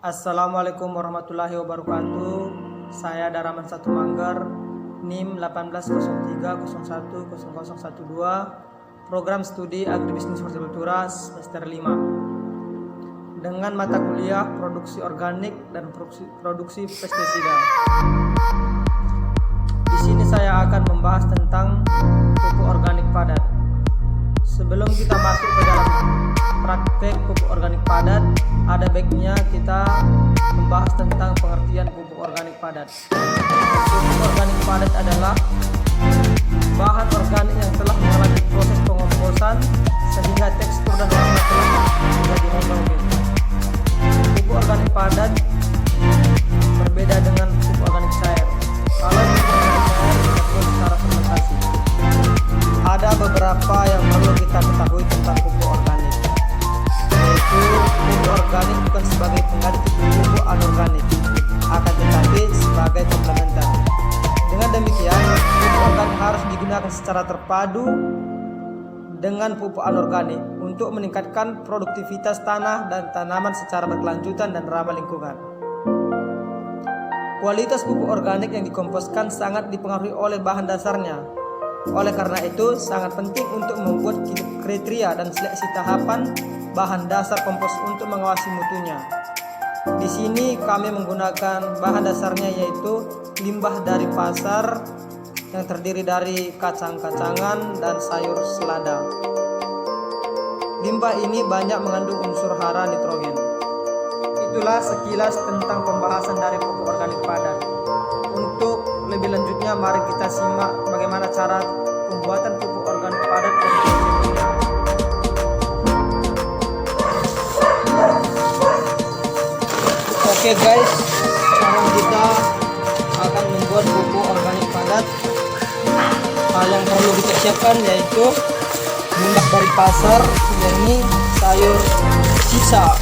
Assalamualaikum warahmatullahi wabarakatuh. Saya Daraman Satu Manggar, NIM 1803010012, Program Studi Agribisnis Hortikultura semester 5, dengan mata kuliah Produksi Organik dan Produksi Pestisida. Di sini saya akan membahas tentang pupuk organik padat. Sebelum kita masuk ke dalam praktek pupuk organik padat, ada baiknya kita membahas tentang pengertian pupuk organik padat. Pupuk organik padat adalah bahan organik yang telah mengalami proses pengomposan sehingga tekstur dan warna telah menjadi homogen. Pupuk organik padat berbeda dengan pupuk organik cair. Kalau pupuk organik cair dilakukan secara fermentasi. Ada beberapa yang perlu kita ketahui tentang pupuk organik, yaitu pupuk organik bukan sebagai pengganti pupuk anorganik, akan tetapi sebagai komplementer. Dengan demikian, pupuk organik harus digunakan secara terpadu dengan pupuk anorganik untuk meningkatkan produktivitas tanah dan tanaman secara berkelanjutan dan ramah lingkungan. Kualitas pupuk organik yang dikomposkan sangat dipengaruhi oleh bahan dasarnya. Oleh karena itu, sangat penting untuk membuat kriteria dan seleksi tahapan bahan dasar kompos untuk mengawasi mutunya. Di sini kami menggunakan bahan dasarnya yaitu limbah dari pasar yang terdiri dari kacang-kacangan dan sayur selada. Limbah ini banyak mengandung unsur hara nitrogen. Itulah sekilas tentang pembahasan dari pupuk organik padat. Untuk lebih lanjutnya, mari kita simak bagaimana cara pembuatan pupuk organik padat dan prosesnya. Oke guys, sekarang kita akan membuat pupuk organik padat. Hal yang perlu kita siapkan yaitu limbah dari pasar, yakni sayur sisa.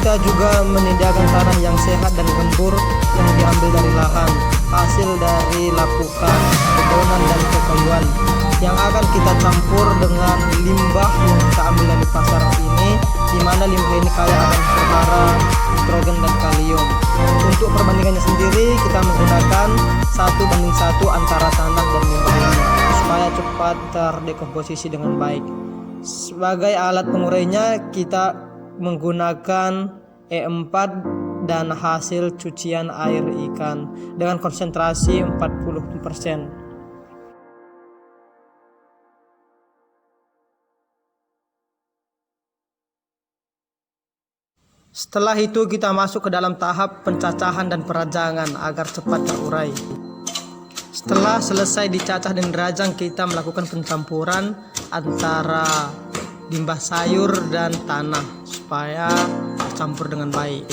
Kita juga menyediakan tanah yang sehat dan gembur yang diambil dari lahan, hasil dari lapukan, kebonan dan kekayuan, yang akan kita campur dengan limbah yang kita ambil dari pasar ini, di mana limbah ini kaya akan hara, nitrogen dan kalium. Untuk perbandingannya sendiri, kita menggunakan 1:1 antara tanah dan limbah ini supaya cepat terdekomposisi dengan baik. Sebagai alat pengurainya, kita menggunakan E4 dan hasil cucian air ikan dengan konsentrasi 40%. Setelah itu kita masuk ke dalam tahap pencacahan dan perajangan agar cepat terurai. Setelah selesai dicacah dan dirajang, kita melakukan pencampuran antara limbah sayur dan tanah supaya tercampur dengan baik.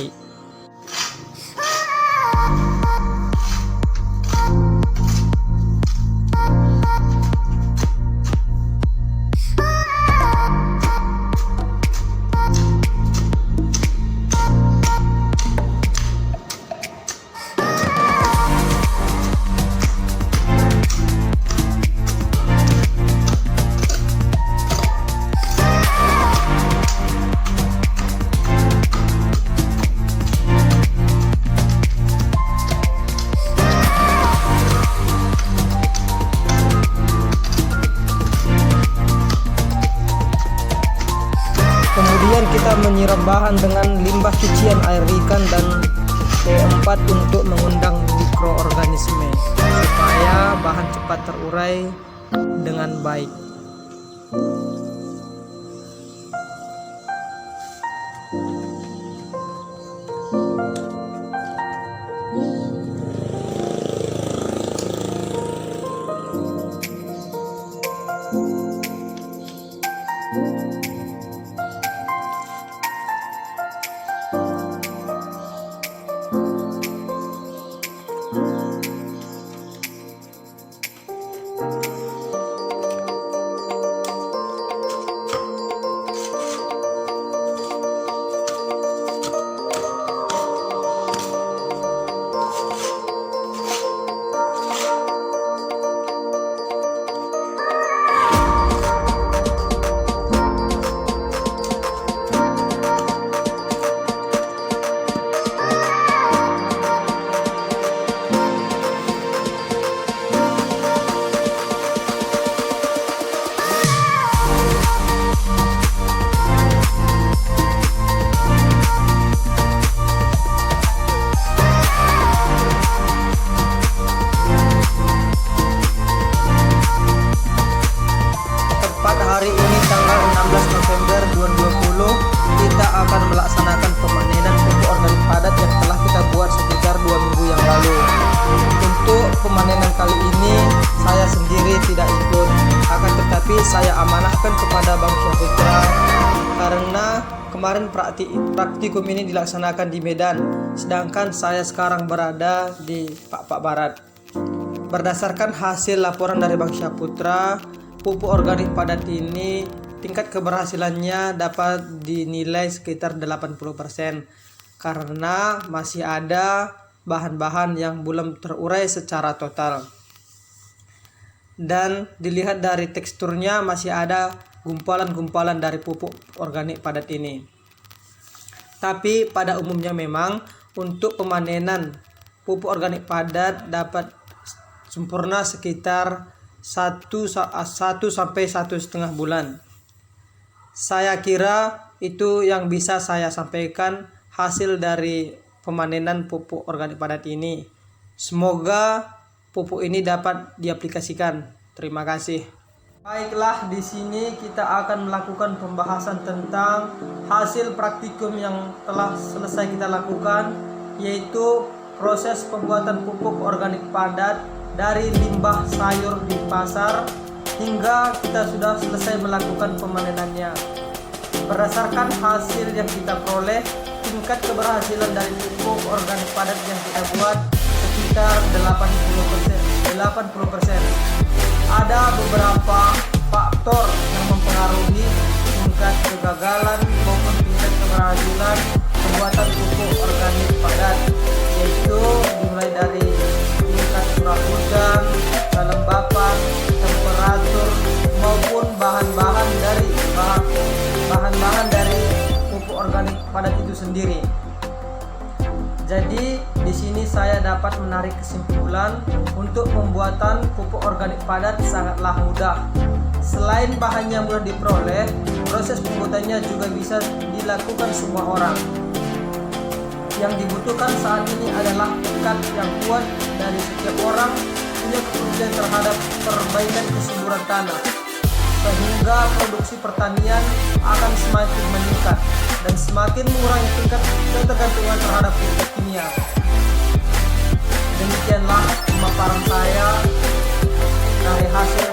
Kemudian kita menyiram bahan dengan limbah cucian air ikan dan P4 untuk mengundang mikroorganisme supaya bahan cepat terurai dengan baik. kemarin praktikum ini dilaksanakan di Medan, sedangkan saya sekarang berada di Pak Barat. Berdasarkan hasil laporan dari Bank Syaputra, pupuk organik padat ini tingkat keberhasilannya dapat dinilai sekitar 80% karena masih ada bahan-bahan yang belum terurai secara total. Dan dilihat dari teksturnya masih ada gumpalan-gumpalan dari pupuk organik padat ini. Tapi pada umumnya memang untuk pemanenan pupuk organik padat dapat sempurna sekitar 1 sampai 1,5 bulan. Saya kira itu yang bisa saya sampaikan hasil dari pemanenan pupuk organik padat ini. Semoga pupuk ini dapat diaplikasikan. Terima kasih. Baiklah, di sini kita akan melakukan pembahasan tentang hasil praktikum yang telah selesai kita lakukan, yaitu proses pembuatan pupuk organik padat dari limbah sayur di pasar hingga kita sudah selesai melakukan pemanenannya. Berdasarkan hasil yang kita peroleh, tingkat keberhasilan dari pupuk organik padat yang kita buat sekitar 80%. Ada beberapa faktor yang mempengaruhi tingkat kegagalan maupun tingkat keberhasilan pembuatan pupuk organik padat, yaitu dimulai dari tingkat curah hujan, kelembapan, temperatur maupun bahan-bahan dari pupuk organik padat itu sendiri. Jadi di sini saya dapat menarik kesimpulan untuk pembuatan pupuk organik padat sangatlah mudah. Selain bahannya mudah diperoleh, proses pembuatannya juga bisa dilakukan semua orang. Yang dibutuhkan saat ini adalah tekad yang kuat dari setiap orang punya kepedulian terhadap perbaikan kesuburan tanah, sehingga produksi pertanian akan semakin meningkat dan semakin mengurangi tingkat ketergantungan terhadap pupuk kimia. Demikianlah pemaparan saya dari hasil